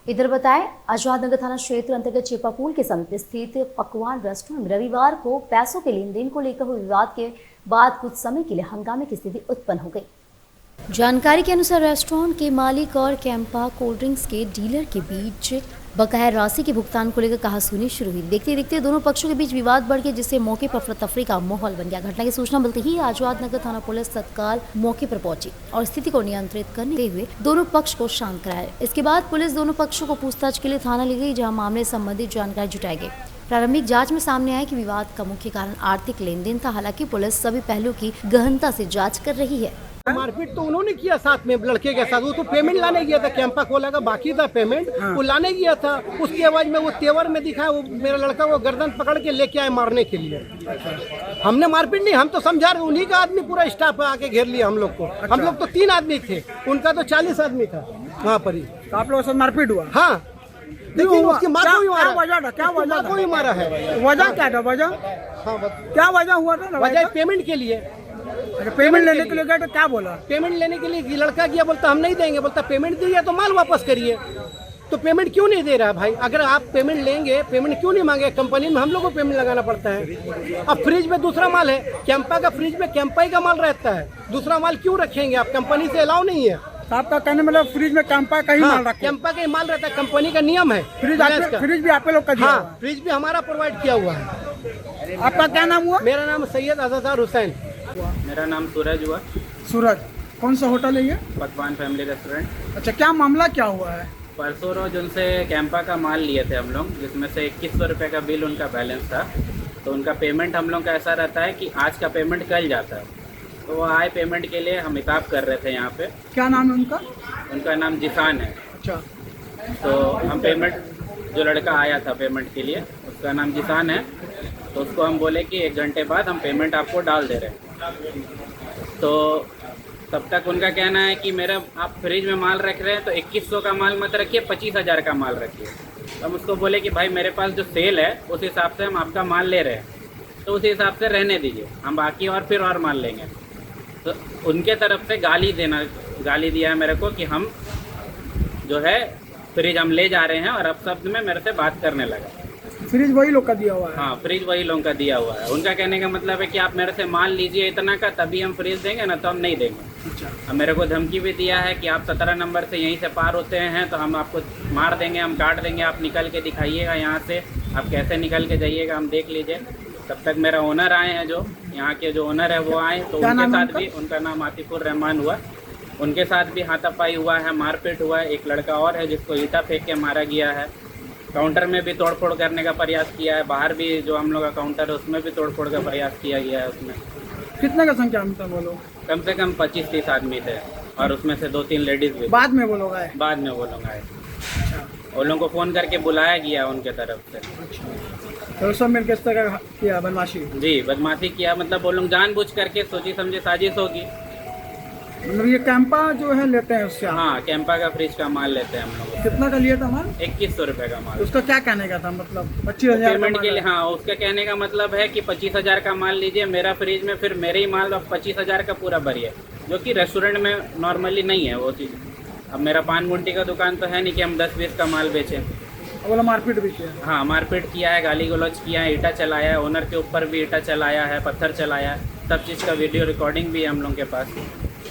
इधर बताएं, आजाद नगर थाना क्षेत्र अंतर्गत चिपापुल के समीप स्थित पकवान रेस्टोरेंट में रविवार को पैसों के लेन देन को लेकर हुए विवाद के बाद कुछ समय के लिए हंगामे की स्थिति उत्पन्न हो गई। जानकारी के अनुसार रेस्टोरेंट के मालिक और कैंपा कोल्ड ड्रिंक्स के डीलर के बीच बकाया राशि के भुगतान को लेकर कहासुनी शुरू हुई। देखते देखते दोनों पक्षों के बीच विवाद बढ़ गया, जिससे मौके पर अफरा तफरी का माहौल बन गया। घटना की सूचना मिलते ही आजाद नगर थाना पुलिस तत्काल मौके पर पहुंची और स्थिति को नियंत्रित करते हुए दोनों पक्ष को शांत कराया। इसके बाद पुलिस दोनों पक्षों को पूछताछ के लिए थाना ले गई, जहाँ मामले संबंधित जानकारी जुटाई गई। प्रारंभिक जांच में सामने आया कि विवाद का मुख्य कारण आर्थिक लेन देन था। हालांकि पुलिस सभी पहलुओं की गहनता से जांच कर रही है। मारपीट तो उन्होंने किया साथ में लड़के के साथ, वो तो पेमेंट लाने गया था, कैंपा खोला का बाकी था पेमेंट, वो लाने गया था। उसकी आवाज में वो तेवर में दिखा, वो मेरा लड़का वो गर्दन पकड़ के लेके आए मारने के लिए। हमने मारपीट नहीं, हम तो समझा रहे, उन्हीं का आदमी पूरा स्टाफ आके घेर लिया हम लोग को। हम लोग तो 3 आदमी थे, उनका तो 40 आदमी था वहाँ पर ही। तो आप लोगों से मारपीट हुआ? हाँ, लेकिन उसकी माँ को भी मारा। क्या वजह को भी मारा है? वजह क्या था? वजह क्या वजह हुआ था? वजह पेमेंट के लिए। पेमेंट लेने के लिए गए तो क्या बोला? पेमेंट लेने के लिए लड़का गया, बोलता हम नहीं देंगे, बोलता पेमेंट दीजिए तो माल वापस करिए। तो पेमेंट क्यों नहीं दे रहा भाई? अगर आप पेमेंट लेंगे, पेमेंट क्यों नहीं मांगे? कंपनी में हम लोग को पेमेंट लगाना पड़ता है। अब फ्रिज में दूसरा माल है, कैंपा का फ्रिज में कैंपा ही का माल रहता है, दूसरा माल क्यों रखेंगे आप? कंपनी से अलाउ नहीं है। आपका कहने मतलब फ्रिज में कैंपा का ही माल रखा? कैंपा का ही माल रहता है, कंपनी का नियम है। फ्रिज भी आप लोग का? हाँ, फ्रिज भी हमारा प्रोवाइड किया हुआ है। आपका क्या नाम हुआ? मेरा नाम सैयद अज़हर हुसैन। मेरा नाम सूरज हुआ। सूरज, कौन सा होटल है ये? पकवान फैमिली रेस्टोरेंट। अच्छा, क्या मामला क्या हुआ है? परसों रोज उनसे कैंपा का माल लिए थे हम लोग, जिसमें से 2100 रुपये का बिल उनका बैलेंस था। तो उनका पेमेंट हम लोग का ऐसा रहता है कि आज का पेमेंट कल जाता है। तो वो आए पेमेंट के लिए, हम हिसाब कर रहे थे यहाँ पे। क्या नाम है उनका? उनका नाम जिसान है। अच्छा, तो हम पेमेंट, जो लड़का आया था पेमेंट के लिए, उसका नाम जिसान है। तो उसको हम बोले कि 1 घंटे बाद हम पेमेंट आपको डाल दे रहे हैं। तो तब तक उनका कहना है कि मेरा आप फ्रिज में माल रख रहे हैं तो 2100 का माल मत रखिए, 25,000 का माल रखिए। तो हम उसको बोले कि भाई मेरे पास जो सेल है उस हिसाब से हम आपका माल ले रहे हैं, तो उस हिसाब से रहने दीजिए, हम बाकी और फिर और माल लेंगे। तो उनके तरफ से गाली दिया है मेरे को कि हम जो है फ्रिज हम ले जा रहे हैं, और अब शब्द में मेरे से बात करने लगा। फ्रिज वही लोग का दिया हुआ है? हाँ, फ्रिज वही लोगों का दिया हुआ है। उनका कहने का मतलब है कि आप मेरे से माल लीजिए इतना का, तभी हम फ्रिज देंगे, ना तो हम नहीं देंगे। अच्छा। अब मेरे को धमकी भी दिया है कि आप 17 नंबर से यहीं से पार होते हैं तो हम आपको मार देंगे, हम काट देंगे, आप निकल के दिखाइएगा यहाँ से, आप कैसे निकल के जाइएगा हम देख लीजिए। तब तक मेरा ओनर आए हैं, जो यहाँ के जो ओनर है वो आए, तो उनके साथ भी, उनका नाम आतिफुर रहमान हुआ, उनके साथ भी हाथापाई हुआ है, मारपीट हुआ है। एक लड़का और है जिसको ईंटा फेंक के मारा गया है। काउंटर में भी तोड़फोड़ करने का प्रयास किया है, बाहर भी जो हम लोग का काउंटर है उसमें भी तोड़फोड़ का प्रयास किया गया है। उसमें कितने का संख्या में था वो लोग? कम से कम 25-30 आदमी थे, और उसमें से 2-3 लेडीज भी। बाद में वो लोग आए? बाद में वो लोग आए। वो लोगों को फ़ोन करके बुलाया गया उनके तरफ से। तो सब मिलकर इस तरह किया बदमाशी? जी, बदमाशी किया, मतलब वो लोग जानबूझ करके सोची समझे साजिश होगी। मतलब ये कैंपा जो है लेते हैं उससे? हाँ, कैंपा का फ्रिज का माल लेते हैं हम लोग। कितना का लिया था माल? 2100 रुपये का माल। उसका क्या कहने का था मतलब? 25,000 पेमेंट के लिए? हाँ, उसका कहने का मतलब है कि 25,000 का माल लीजिए मेरा फ्रिज में, फिर मेरे ही माल 25,000 का पूरा भरिए, जो कि रेस्टोरेंट में नॉर्मली नहीं है वो चीज़। अब मेरा पान मुंडी का दुकान तो है नहीं कि हम 10-20 का माल बेचें। बोला मारपीट भी किया? हाँ, मारपीट किया है, गाली गलौज किया है, ईंटा चलाया है, ओनर के ऊपर भी ईंटा चलाया है, पत्थर चलाया है, सब चीज़ का वीडियो रिकॉर्डिंग भी है हम लोग के पास।